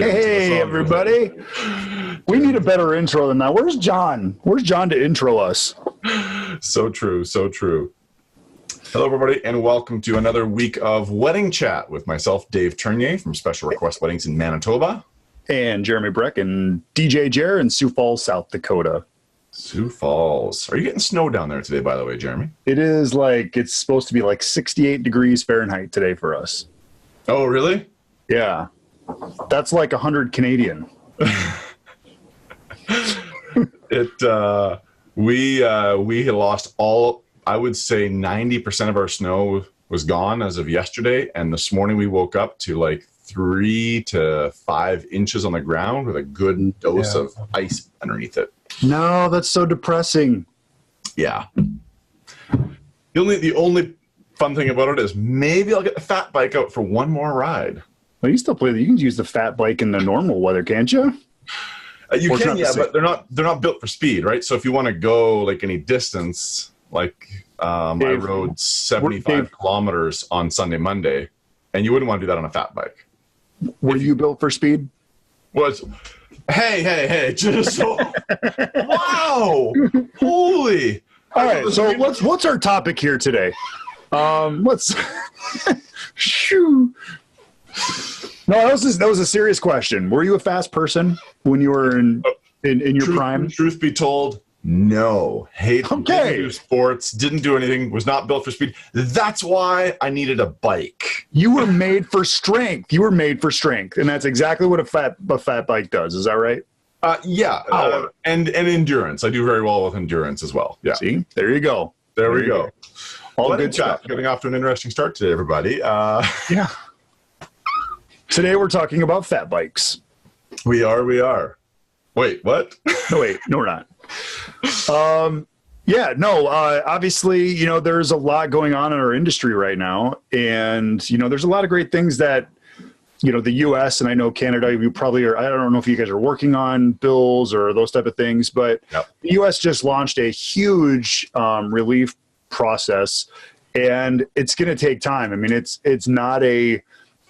Hey, everybody. We need a better intro than that. Where's John? Where's John to intro us? So true. So true. Hello, everybody, and welcome to another week of Wedding Chat with myself, Dave Ternier from Special Request Weddings in Manitoba. And Jeremy Brech and DJ Jer in Sioux Falls, South Dakota. Sioux Falls. Are you getting snow down there today, by the way, Jeremy? It is like, it's supposed to be like 68 degrees Fahrenheit today for us. Oh, really? Yeah. That's like 100 Canadian. We had lost all, I would say 90% of our snow was gone as of yesterday. And this morning we woke up to like 3 to 5 inches on the ground with a good dose of ice underneath it. No, that's so depressing. Yeah. The only fun thing about it is maybe I'll get the fat bike out for one more ride. Well, you still you can use the fat bike in the normal weather, can't you? You can, yeah, but they're not built for speed, right? So if you want to go like any distance, like I rode 75 kilometers on Sunday, Monday, and you wouldn't want to do that on a fat bike. Were you built for speed? Hey, just wow, holy! All right, so what's our topic here today? Let's shoo. No, that was a serious question. Were you a fast person when you were in your prime? Truth be told, no. Didn't do sports, didn't do anything, was not built for speed. That's why I needed a bike. You were made for strength. And that's exactly what a fat bike does. Is that right? Yeah. And endurance. I do very well with endurance as well. Yeah. See, there you go. There we go. All good stuff. Getting off to an interesting start today, everybody. Yeah. Today we're talking about fat bikes. We are. Wait, what? No, we're not. Obviously, there's a lot going on in our industry right now. And, there's a lot of great things that, the U.S. and I know Canada, you probably are, I don't know if you guys are working on bills or those type of things, but the U.S. just launched a huge relief process, and it's going to take time. I mean, it's not a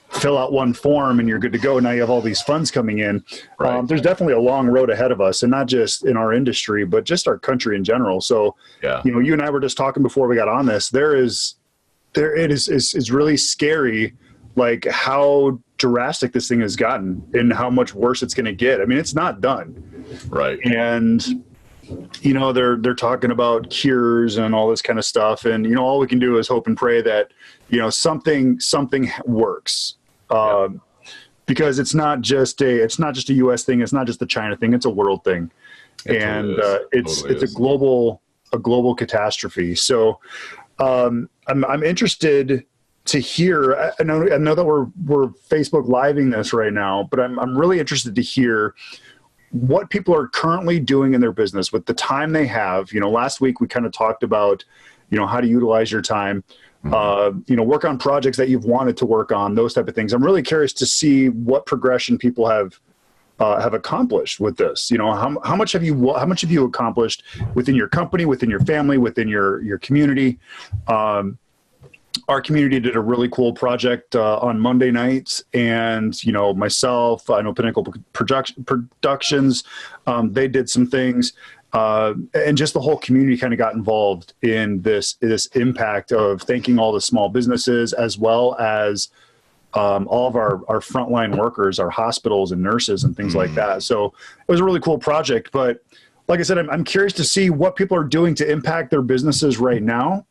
fill out one form and you're good to go. Now you have all these funds coming in. Right. There's definitely a long road ahead of us, and not just in our industry, but just our country in general. So, you and I were just talking before we got on this, it is really scary, like how drastic this thing has gotten and how much worse it's going to get. I mean, it's not done. Right. And, they're talking about cures and all this kind of stuff. And, all we can do is hope and pray that, something works. Because it's not just a U.S. thing. It's not just a China thing. It's a world thing. It's a global catastrophe. So, I'm interested to hear, I know that we're Facebook Living this right now, but I'm really interested to hear what people are currently doing in their business with the time they have. Last week we kind of talked about, how to utilize your time, work on projects that you've wanted to work on, those type of things. I'm really curious to see what progression people have accomplished with this. How much have you accomplished within your company, within your family, within your community? Our community did a really cool project on Monday nights, and myself, I know Pinnacle Productions, they did some things, and just the whole community kind of got involved in this impact of thanking all the small businesses, as well as all of our frontline workers, our hospitals and nurses and things like that. So it was a really cool project. But like I said, I'm curious to see what people are doing to impact their businesses right now,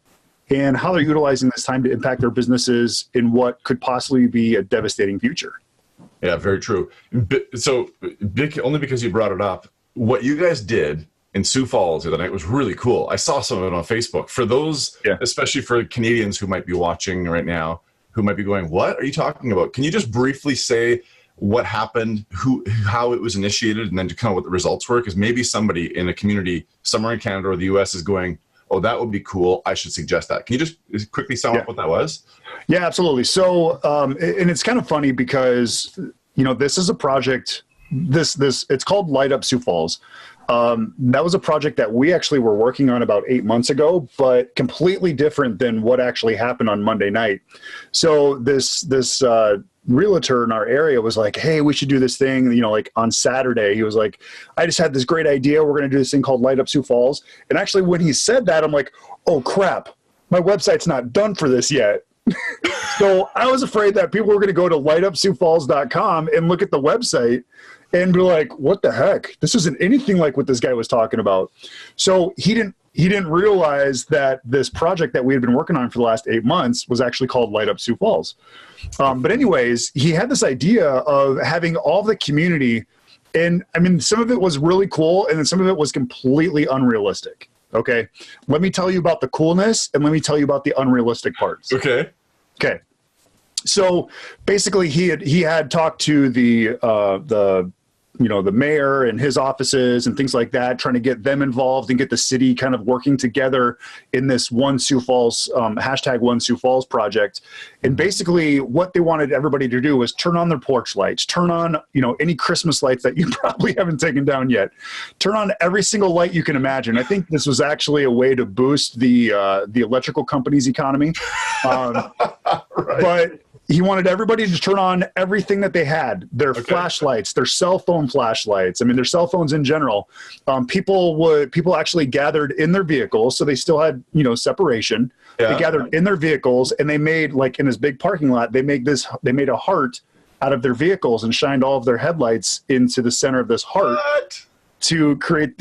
and how they're utilizing this time to impact their businesses in what could possibly be a devastating future. Yeah, very true. So, only because you brought it up, what you guys did in Sioux Falls the other night was really cool. I saw some of it on Facebook. For those, especially for Canadians who might be watching right now, who might be going, what are you talking about? Can you just briefly say what happened, how it was initiated, and then kind of what the results were? Because maybe somebody in a community somewhere in Canada or the US is going, oh, that would be cool, I should suggest that. Can you just quickly sum up what that was? Yeah, absolutely. So, and it's kind of funny because, this is a project, it's called Light Up Sioux Falls. That was a project that we actually were working on about 8 months ago, but completely different than what actually happened on Monday night. So this realtor in our area was like, hey, we should do this thing. You know, like on Saturday, he was like, I just had this great idea. We're going to do this thing called Light Up Sioux Falls. And actually when he said that, I'm like, oh crap, my website's not done for this yet. So I was afraid that people were going to go to lightupsiouxfalls.com and look at the website and be like, what the heck? This isn't anything like what this guy was talking about. So he didn't realize that this project that we had been working on for the last 8 months was actually called Light Up Sioux Falls. But anyways, he had this idea of having all the community, and I mean, some of it was really cool, and then some of it was completely unrealistic. Okay, let me tell you about the coolness, and let me tell you about the unrealistic parts. Okay. So basically, he had talked to the mayor and his offices and things like that, trying to get them involved and get the city kind of working together in this One Sioux Falls, hashtag One Sioux Falls project. And basically what they wanted everybody to do was turn on their porch lights, turn on, any Christmas lights that you probably haven't taken down yet, turn on every single light you can imagine. I think this was actually a way to boost the electrical company's economy. Right. But he wanted everybody to turn on everything that they had, their flashlights, their cell phone flashlights. I mean, their cell phones in general. People actually gathered in their vehicles. So they still had, separation. Yeah. They gathered in their vehicles, and they made, like in this big parking lot, they made a heart out of their vehicles and shined all of their headlights into the center of this heart. What? to create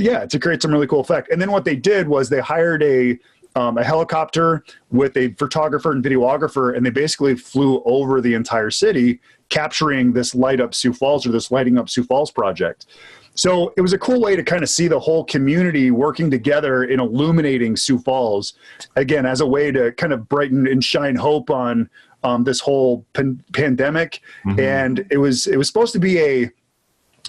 some really cool effect. And then what they did was they hired a helicopter with a photographer and videographer, and they basically flew over the entire city, capturing this Light Up Sioux Falls, or this Lighting Up Sioux Falls project. So it was a cool way to kind of see the whole community working together in illuminating Sioux Falls, again, as a way to kind of brighten and shine hope on this whole pandemic. Mm-hmm. And it was supposed to be a,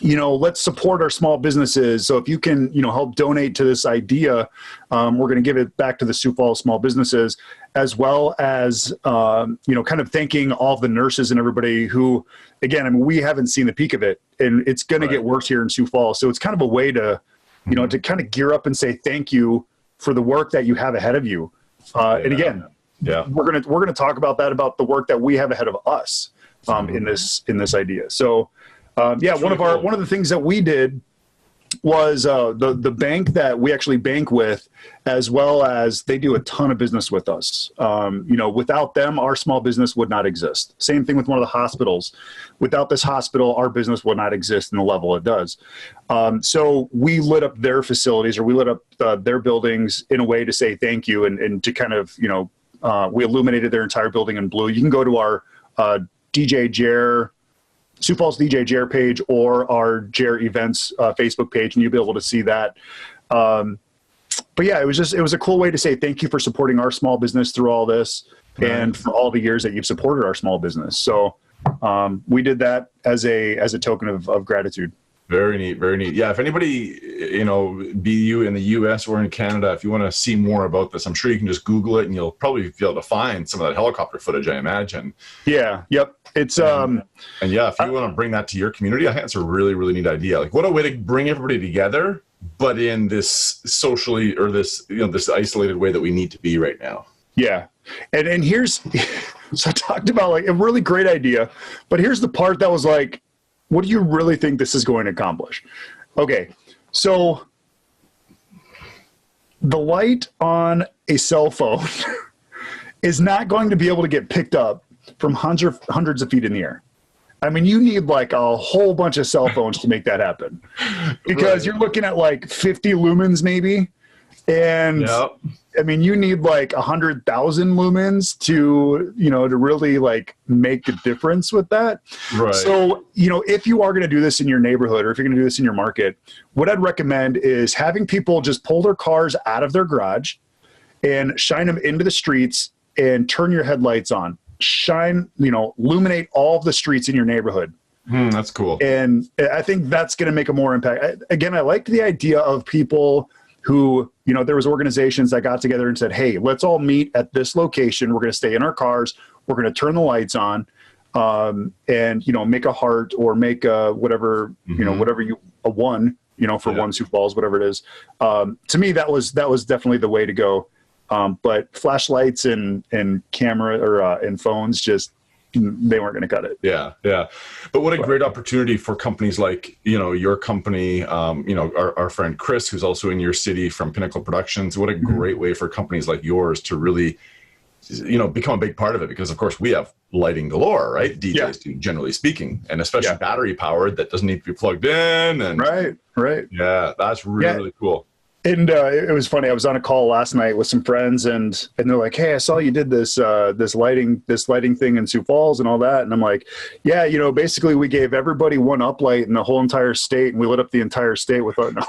let's support our small businesses. So if you can, help donate to this idea, we're going to give it back to the Sioux Falls small businesses, as well as, kind of thanking all of the nurses and everybody who, again, I mean, we haven't seen the peak of it, and it's going to get worse here in Sioux Falls. So it's kind of a way to, to kind of gear up and say thank you for the work that you have ahead of you. And again, we're going to talk about that, about the work that we have ahead of us in this idea. So, one of the things that we did was the bank that we actually bank with, as well as they do a ton of business with us. Without them, our small business would not exist. Same thing with one of the hospitals. Without this hospital, our business would not exist in the level it does. So we lit up their facilities, or we lit up their buildings in a way to say thank you, and to kind of, we illuminated their entire building in blue. You can go to our DJ Jer, Sioux Falls DJ Jer page, or our Jer Events Facebook page, and you'll be able to see that. But yeah, it was a cool way to say thank you for supporting our small business through all this, and for all the years that you've supported our small business. So we did that as a token of gratitude. Very neat, very neat. Yeah, if anybody, be you in the U.S. or in Canada, if you want to see more about this, I'm sure you can just Google it, and you'll probably be able to find some of that helicopter footage, I imagine. Yeah, yep. It's and if you want to bring that to your community, I think it's a really, really neat idea. Like, what a way to bring everybody together, but in this socially, or this, this isolated way that we need to be right now. Yeah. And here's, so I talked about like a really great idea, but here's the part that was like, what do you really think this is going to accomplish? Okay, so the light on a cell phone is not going to be able to get picked up from hundreds of feet in the air. I mean, you need like a whole bunch of cell phones to make that happen, because you're looking at like 50 lumens maybe. And I mean, you need like 100,000 lumens to, to really like make a difference with that. Right. So, if you are going to do this in your neighborhood, or if you're going to do this in your market, what I'd recommend is having people just pull their cars out of their garage and shine them into the streets and turn your headlights on. Shine, illuminate all of the streets in your neighborhood. That's cool. And I think that's going to make a more impact. Again, I liked the idea of people who, there was organizations that got together and said, hey, let's all meet at this location. We're going to stay in our cars. We're going to turn the lights on, and, make a heart, or make a whatever, a one, for One Sioux Falls, whatever it is. To me, that was definitely the way to go. But flashlights and camera, or and phones, just they weren't going to cut it. Yeah. But what a great opportunity for companies like, your company, our friend Chris, who's also in your city from Pinnacle Productions. What a great way for companies like yours to really, become a big part of it, because of course we have lighting galore, right? DJs do, generally speaking, and especially battery powered that doesn't need to be plugged in. And right. Yeah, that's really cool. And it was funny. I was on a call last night with some friends, and they're like, "Hey, I saw you did this lighting thing in Sioux Falls and all that." And I'm like, "Yeah, basically we gave everybody one uplight in the whole entire state, and we lit up the entire state with our." Because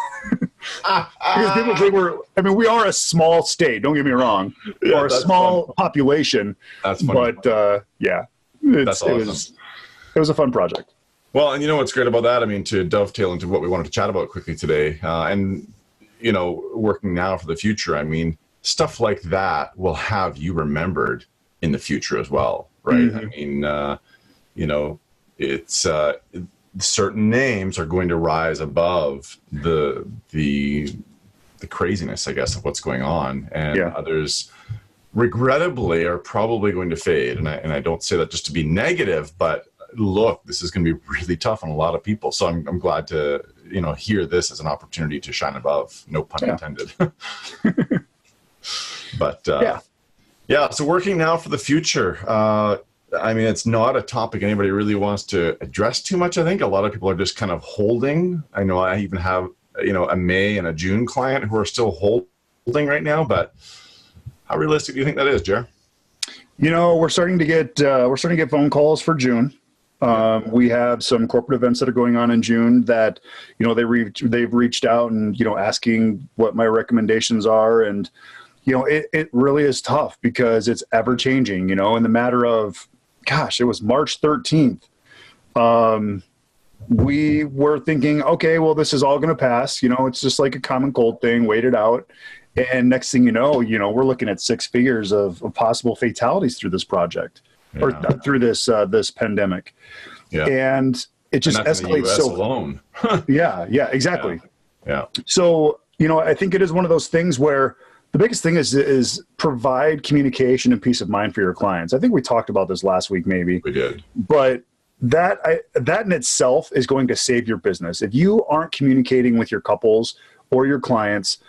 we are a small state. Don't get me wrong, or a small population. That's funny. But that's awesome. It was a fun project. Well, and what's great about that? I mean, to dovetail into what we wanted to chat about quickly today, and working now for the future, I mean, stuff like that will have you remembered in the future as well, right? I mean, it's certain names are going to rise above the craziness, I guess, of what's going on, and others, regrettably, are probably going to fade. And I don't say that just to be negative, but look, this is going to be really tough on a lot of people. So I'm glad to hear this as an opportunity to shine above. No pun intended. But so working now for the future. I mean, it's not a topic anybody really wants to address too much. I think a lot of people are just kind of holding. I know I even have a May and a June client who are still holding right now. But how realistic do you think that is, Jer? We're starting to get phone calls for June. We have some corporate events that are going on in June that, they've reached out and, asking what my recommendations are. And, it really is tough because it's ever changing, in the matter of, it was March 13th. We were thinking, okay, well, this is all going to pass. It's just like a common cold thing, wait it out. And next thing you know, we're looking at 6 figures of possible fatalities through this project. Or through this pandemic, and it just escalates so alone. Exactly. Yeah. So I think it is one of those things where the biggest thing is provide communication and peace of mind for your clients. I think we talked about this last week, maybe we did, but that in itself is going to save your business if you aren't communicating with your couples or your clients.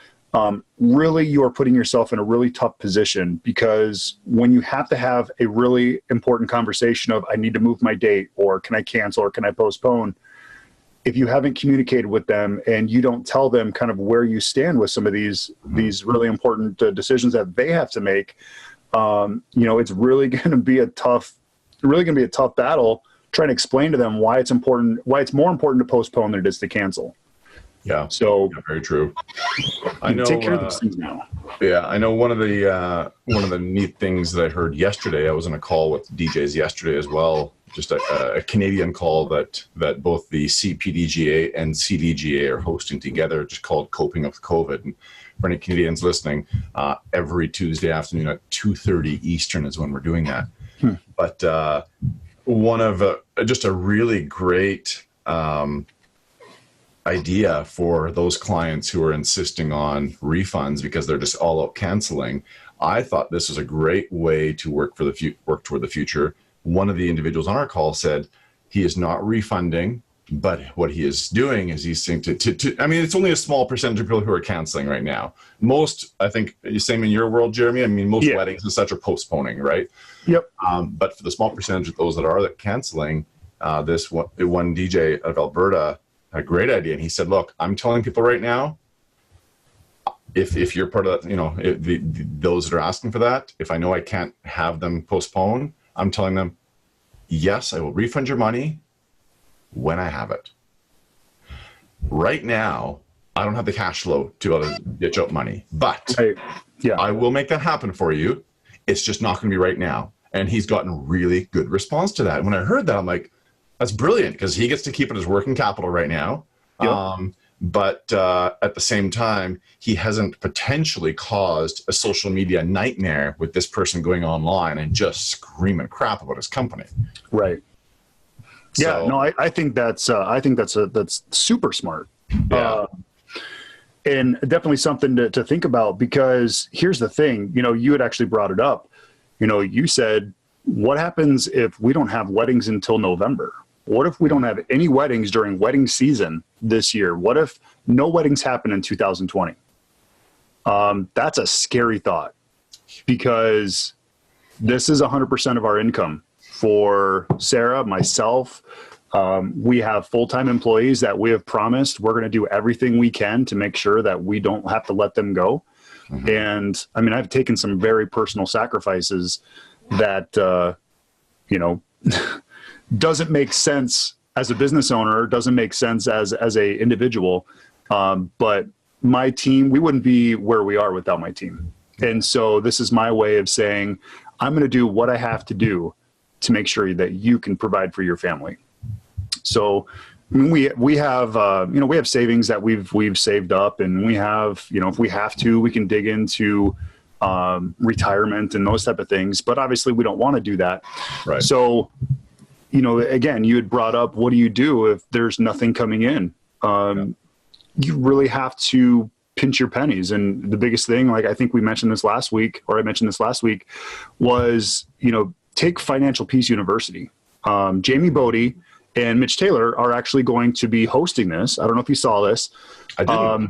Really, you are putting yourself in a really tough position, because when you have to have a really important conversation of, I need to move my date, or can I cancel, or can I postpone? If you haven't communicated with them and you don't tell them kind of where you stand with some of these really important decisions that they have to make, it's really going to be a tough battle trying to explain to them why it's more important to postpone than it is to cancel. Yeah. So very true. I know. Take care of those things now. Yeah, I know one of the neat things that I heard yesterday. I was on a call with DJs yesterday as well. Just a Canadian call that both the CPDGA and CDGA are hosting together, just called "Coping with COVID." And for any Canadians listening, every Tuesday afternoon at 2:30 Eastern is when we're doing that. But one of just a really great idea for those clients who are insisting on refunds because they're just all out canceling. I thought this was a great way to work toward the future. One of the individuals on our call said he is not refunding, but what he is doing is he's saying I mean, it's only a small percentage of people who are canceling right now. Most, I think, same in your world, Jeremy. I mean, most weddings and such are postponing, right? Yep. But for the small percentage of those that are canceling, this one DJ out of Alberta, a great idea. And he said, look, I'm telling people right now, if you're part of that, those that are asking for that, if I know I can't have them postpone, I'm telling them, yes, I will refund your money when I have it. Right now, I don't have the cash flow to be able to ditch out money, but I will make that happen for you. It's just not going to be right now. And he's gotten really good response to that. When I heard that, I'm like, that's brilliant, because he gets to keep it as working capital right now. Yep. But at the same time, he hasn't potentially caused a social media nightmare with this person going online and just screaming crap about his company. Right. So, yeah. No, I think that's super smart. Yeah. And definitely something to think about, because here's the thing. You had actually brought it up. You said, what happens if we don't have weddings until November? What if we don't have any weddings during wedding season this year? What if no weddings happen in 2020? That's a scary thought, because this is 100% of our income for Sarah, myself. We have full-time employees that we have promised we're going to do everything we can to make sure that we don't have to let them go. Mm-hmm. And I mean, I've taken some very personal sacrifices that, doesn't make sense as a business owner, doesn't make sense as a individual. But my team, we wouldn't be where we are without my team. And so this is my way of saying, I'm going to do what I have to do to make sure that you can provide for your family. So I mean, we have we have savings that we've saved up, and we have, if we have to, we can dig into retirement and those type of things. But obviously we don't want to do that. Right. So, again, you had brought up, what do you do if there's nothing coming in? You really have to pinch your pennies. And the biggest thing, like I think I mentioned this last week, was, take Financial Peace University. Jamie Bodie and Mitch Taylor are actually going to be hosting this. I don't know if you saw this. I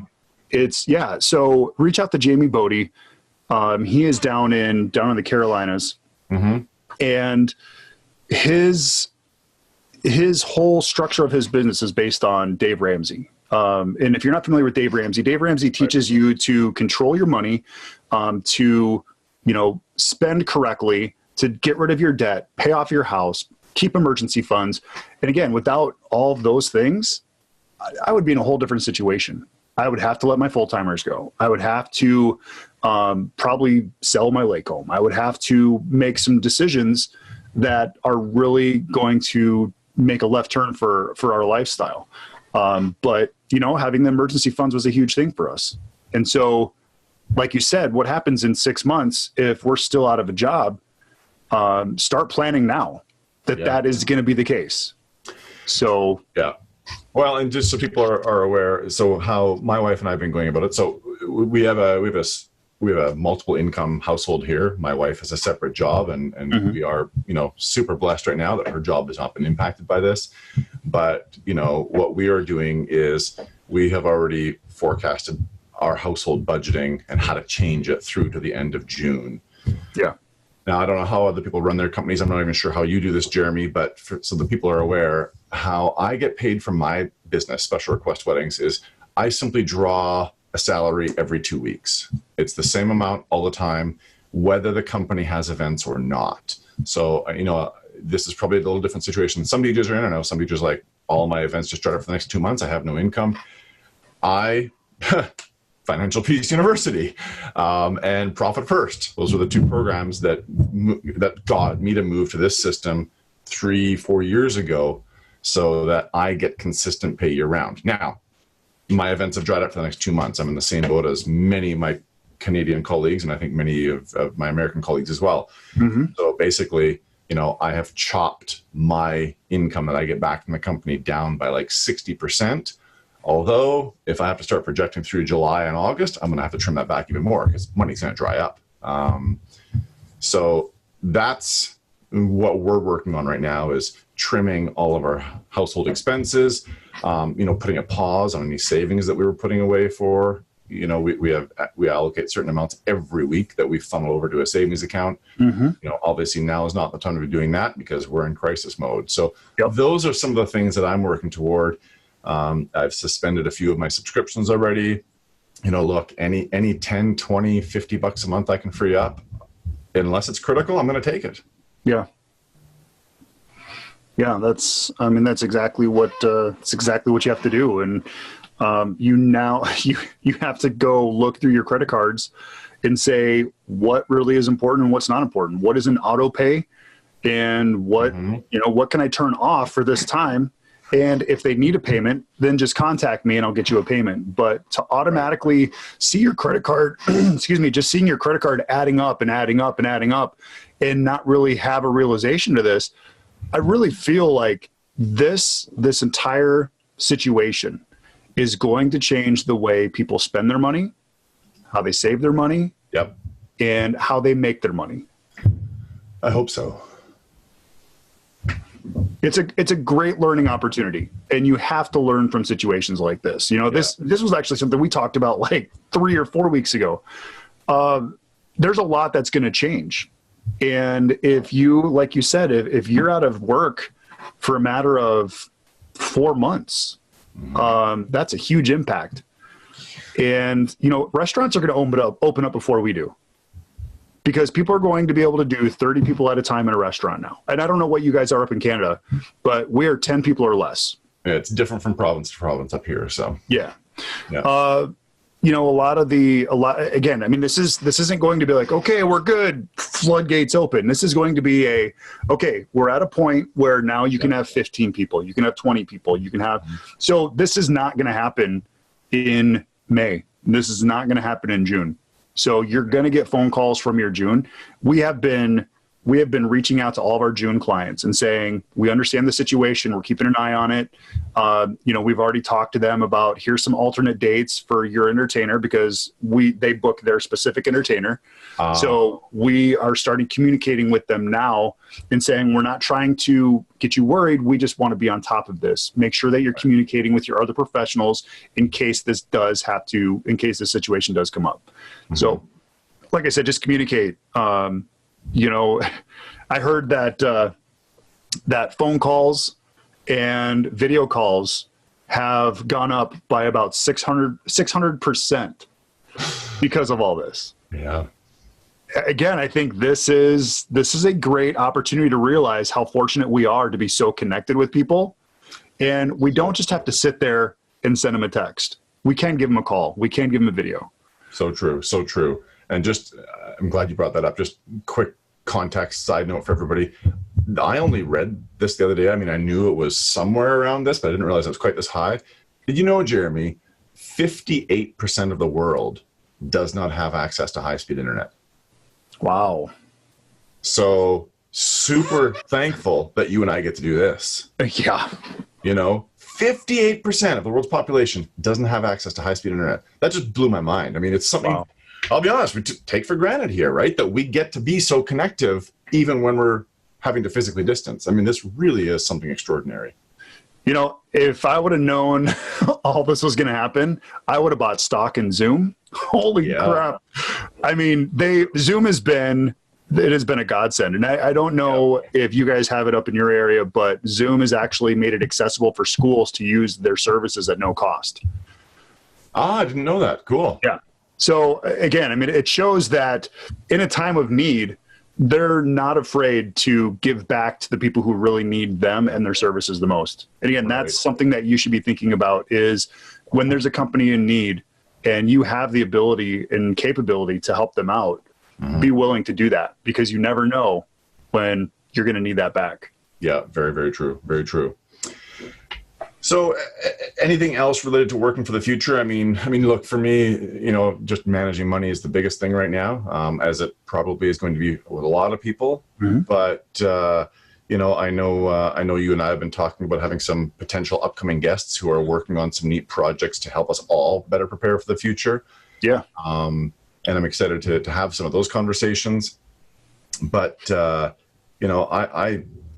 didn't. So reach out to Jamie Bodie. He is down in the Carolinas. Mm-hmm. And his whole structure of his business is based on Dave Ramsey. And if you're not familiar with Dave Ramsey teaches you to control your money, to, spend correctly, to get rid of your debt, pay off your house, keep emergency funds. And again, without all of those things, I would be in a whole different situation. I would have to let my full-timers go. I would have to probably sell my lake home. I would have to make some decisions that are really going to make a left turn for our lifestyle. But, having the emergency funds was a huge thing for us. And so, like you said, what happens in 6 months if we're still out of a job? Start planning now that is going to be the case. So, yeah. Well, and just so people are aware, so how my wife and I have been going about it. So we have a multiple income household here. My wife has a separate job, and mm-hmm. we are, super blessed right now that her job has not been impacted by this. But, what we are doing is we have already forecasted our household budgeting and how to change it through to the end of June. Yeah. Now, I don't know how other people run their companies. I'm not even sure how you do this, Jeremy, but so the people are aware, how I get paid from my business, Special Request Weddings, is I simply draw a salary every 2 weeks. It's the same amount all the time, whether the company has events or not. So, this is probably a little different situation. Some DJs are in, I know some DJs like, all my events just start up for the next 2 months. I have no income. Financial Peace University and Profit First. Those are the two programs that got me to move to this system 3-4 years ago, so that I get consistent pay year round. Now, my events have dried up for the next 2 months. I'm in the same boat as many of my Canadian colleagues, and I think many of my American colleagues as well. Mm-hmm. So basically, I have chopped my income that I get back from the company down by like 60%. Although, if I have to start projecting through July and August, I'm going to have to trim that back even more because money's going to dry up. So that's what we're working on right now, is trimming all of our household expenses, putting a pause on any savings that we were putting away for. We allocate certain amounts every week that we funnel over to a savings account. Mm-hmm. Obviously now is not the time to be doing that because we're in crisis mode. So those are some of the things that I'm working toward. I've suspended a few of my subscriptions already. Look, any 10, 20, $50 a month I can free up, unless it's critical, I'm going to take it. Yeah. Yeah. That's exactly what you have to do. And, you have to go look through your credit cards and say what really is important and what's not important. What is an auto pay, and what, mm-hmm. What can I turn off for this time? And if they need a payment, then just contact me and I'll get you a payment. But to automatically see your credit card, just seeing your credit card adding up and adding up and adding up and not really have a realization to this, I really feel like this entire situation is going to change the way people spend their money, how they save their money, yep, and how they make their money. I hope so. It's a great learning opportunity, and you have to learn from situations like this. You know, this was actually something we talked about like 3 or 4 weeks ago. There's a lot that's going to change. And if you, like you said, if you're out of work for a matter of 4 months, that's a huge impact. And, you know, restaurants are going to open up before we do, because people are going to be able to do 30 people at a time in a restaurant now. And I don't know what you guys are up in Canada, but we are 10 people or less. Yeah, it's different from province to province up here. So yeah. You know, again, I mean, this isn't going to be like, okay, we're good, floodgates open. This is going to be okay, we're at a point where now you can have 15 people, you can have 20 people, you can have, so this is not going to happen in May. This is not going to happen in June. So you're going to get phone calls from your June. We have been reaching out to all of our June clients and saying, we understand the situation. We're keeping an eye on it. You know, we've already talked to them about, here's some alternate dates for your entertainer, because they book their specific entertainer. So we are starting communicating with them now and saying, we're not trying to get you worried. We just want to be on top of this. Make sure that you're communicating with your other professionals in case this situation does come up. So like I said, just communicate. You know, I heard that that phone calls and video calls have gone up by about 600% because of all this. Yeah. Again, I think this is a great opportunity to realize how fortunate we are to be so connected with people. And we don't just have to sit there and send them a text. We can give them a call. We can give them a video. So true. So true. And just, I'm glad you brought that up. Just quick context side note for everybody. I only read this the other day. I mean, I knew it was somewhere around this, but I didn't realize it was quite this high. Did you know, Jeremy, 58% of the world does not have access to high-speed internet? Wow. So super thankful that you and I get to do this. Yeah. You know, 58% of the world's population doesn't have access to high-speed internet. That just blew my mind. I mean, it's something... Wow. I'll be honest, we take for granted here, right? That we get to be so connective even when we're having to physically distance. I mean, this really is something extraordinary. You know, if I would have known all this was going to happen, I would have bought stock in Zoom. Holy crap. I mean, Zoom has been a godsend. And I don't know if you guys have it up in your area, but Zoom has actually made it accessible for schools to use their services at no cost. I didn't know that. Cool. Yeah. So again, I mean, it shows that in a time of need, they're not afraid to give back to the people who really need them and their services the most. And again, that's something that you should be thinking about, is when there's a company in need and you have the ability and capability to help them out, be willing to do that, because you never know when you're going to need that back. Yeah, very, very true. Very true. So anything else related to working for the future? I mean, look, for me, you know, just managing money is the biggest thing right now, as it probably is going to be with a lot of people. But, you know, I know you and I have been talking about having some potential upcoming guests who are working on some neat projects to help us all better prepare for the future. Yeah. And I'm excited to have some of those conversations. But, you know,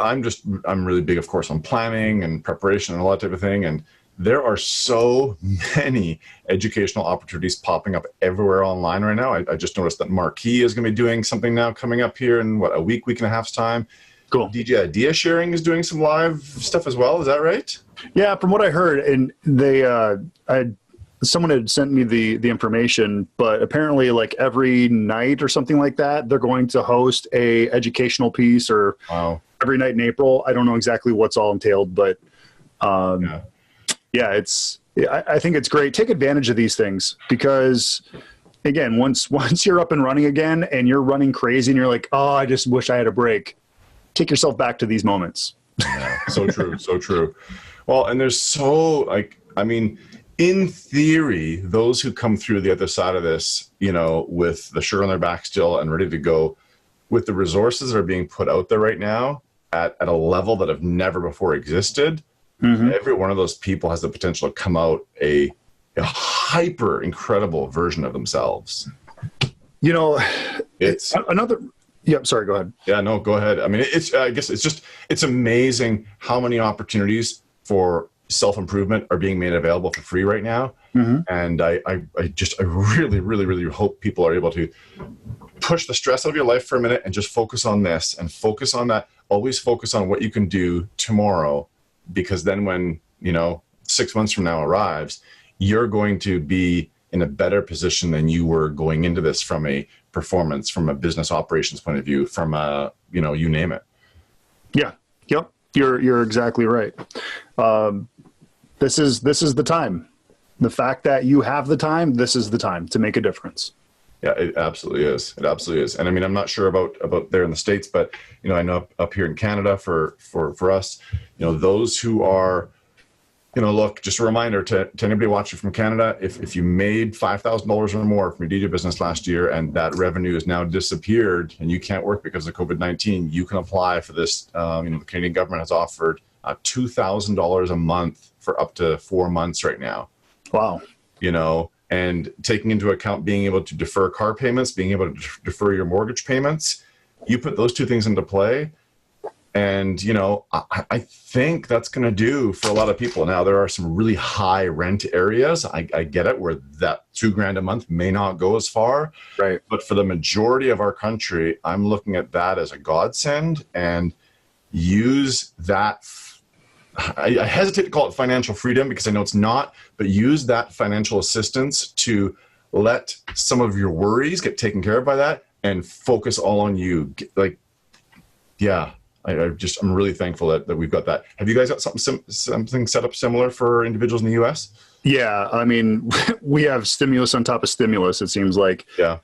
I'm really big, of course, on planning and preparation and all that type of thing. And there are so many educational opportunities popping up everywhere online right now. I just noticed that Marquee is going to be doing something now coming up here in a week and a half's time. Cool. DJ Idea Sharing is doing some live stuff as well. Is that right? Yeah, from what I heard, and someone had sent me the information, but apparently like every night or something like that, they're going to host a educational piece, or every night in April. I don't know exactly what's all entailed, but I think it's great. Take advantage of these things, because again, once you're up and running again and you're running crazy and you're like, oh, I just wish I had a break, take yourself back to these moments. Yeah, so true. So true. Well, and there's in theory, those who come through the other side of this, you know, with the sugar on their back still and ready to go, with the resources that are being put out there right now at a level that have never before existed, every one of those people has the potential to come out a hyper incredible version of themselves. You know, it's another Yep. Sorry, go ahead. Yeah, no, go ahead. I mean, I guess it's amazing how many opportunities for self-improvement are being made available for free right now. Mm-hmm. And I really, really, really hope people are able to push the stress out of your life for a minute and just focus on this and focus on that. Always focus on what you can do tomorrow, because then when, 6 months from now arrives, you're going to be in a better position than you were going into this, from a performance, from a business operations point of view, from a, you name it. Yeah. Yep. You're exactly right. This is the time. The fact that you have the time, this is the time to make a difference. Yeah, it absolutely is. It absolutely is. And I mean, I'm not sure about there in the States, but, I know up here in Canada for us, those who are, look, just a reminder to anybody watching from Canada, if you made $5,000 or more from your DJ business last year and that revenue has now disappeared and you can't work because of COVID-19, you can apply for this. The Canadian government has offered $2,000 a month for up to 4 months right now. Wow. And taking into account being able to defer car payments, being able to defer your mortgage payments, you put those two things into play. And, I think that's going to do for a lot of people. Now, there are some really high rent areas. I get it, where that $2,000 a month may not go as far. Right. But for the majority of our country, I'm looking at that as a godsend, and use that. I hesitate to call it financial freedom because I know it's not, but use that financial assistance to let some of your worries get taken care of by that and focus all on you. I'm really thankful that we've got that. Have you guys got something set up similar for individuals in the US? Yeah. I mean, we have stimulus on top of stimulus, it seems like. Yeah.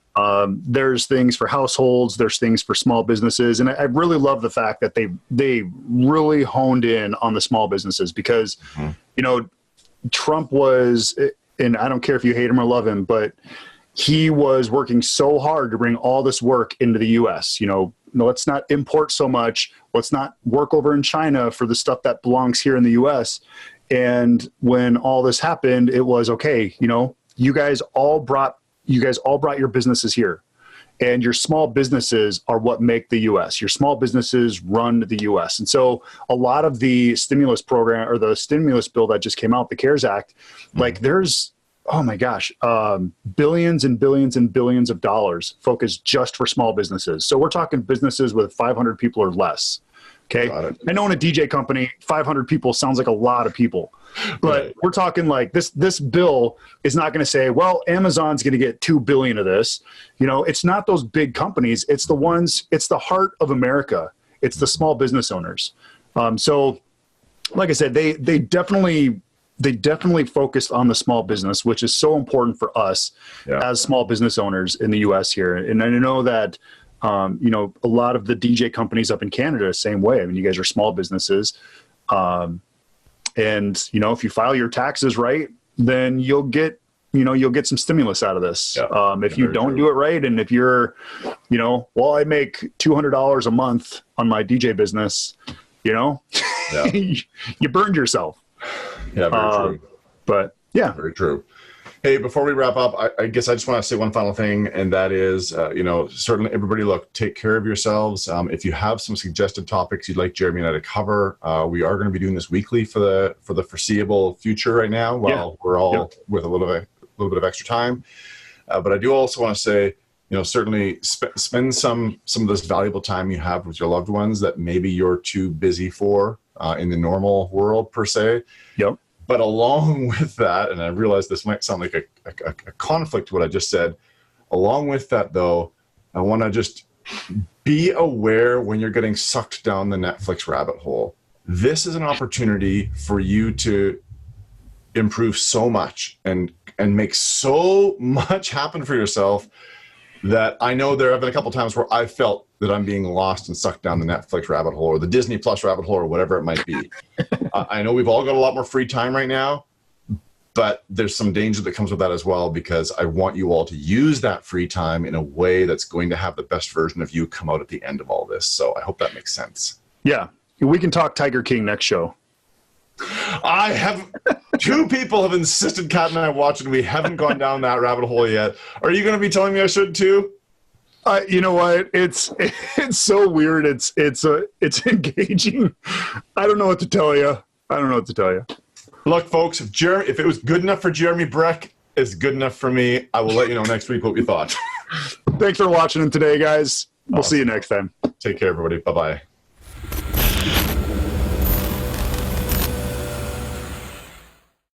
There's things for households, there's things for small businesses. And I really love the fact that they really honed in on the small businesses because, Trump was, and I don't care if you hate him or love him, but he was working so hard to bring all this work into the US. Let's not import so much. Let's not work over in China for the stuff that belongs here in the US. And when all this happened, it was okay. You guys all brought your businesses here, and your small businesses are what make the US. Your small businesses run the US. And so a lot of the stimulus program or the stimulus bill that just came out, the CARES Act, there's, oh my gosh, billions and billions and billions of dollars focused just for small businesses. So we're talking businesses with 500 people or less. Okay. I know in a DJ company, 500 people sounds like a lot of people, but right. We're talking like this bill is not going to say, well, Amazon's going to get 2 billion of this. It's not those big companies. It's the heart of America. It's the small business owners. So like I said, they definitely focused on the small business, which is so important for us as small business owners in the US here. And I know that, a lot of the DJ companies up in Canada, same way. I mean, you guys are small businesses. And, if you file your taxes right, then you'll get some stimulus out of this. Yeah. If you don't do it right. And if you're, I make $200 a month on my DJ business, you burned yourself. Yeah, very true. But yeah, very true. Hey, before we wrap up, I guess I just want to say one final thing, and that is, certainly everybody, look, take care of yourselves. If you have some suggested topics you'd like Jeremy and I to cover, we are going to be doing this weekly for the foreseeable future right now, while we're all with a little bit of extra time. But I do also want to say, certainly spend some of this valuable time you have with your loved ones that maybe you're too busy for in the normal world per se. Yep. But along with that, and I realize this might sound like a conflict to what I just said, along with that, though, I want to just be aware when you're getting sucked down the Netflix rabbit hole. This is an opportunity for you to improve so much and make so much happen for yourself that I know there have been a couple times where I felt that I'm being lost and sucked down the Netflix rabbit hole or the Disney Plus rabbit hole or whatever it might be. I know we've all got a lot more free time right now, but there's some danger that comes with that as well, because I want you all to use that free time in a way that's going to have the best version of you come out at the end of all this. So I hope that makes sense. Yeah. We can talk Tiger King next show. I have two people have insisted Kat and I watch it. We haven't gone down that rabbit hole yet. Are you going to be telling me I should too? You know what? It's so weird. It's engaging. I don't know what to tell you. Look, folks, if it was good enough for Jeremy Brech, it's good enough for me. I will let you know next week what we thought. Thanks for watching today, guys. We'll see you next time. Take care, everybody. Bye-bye.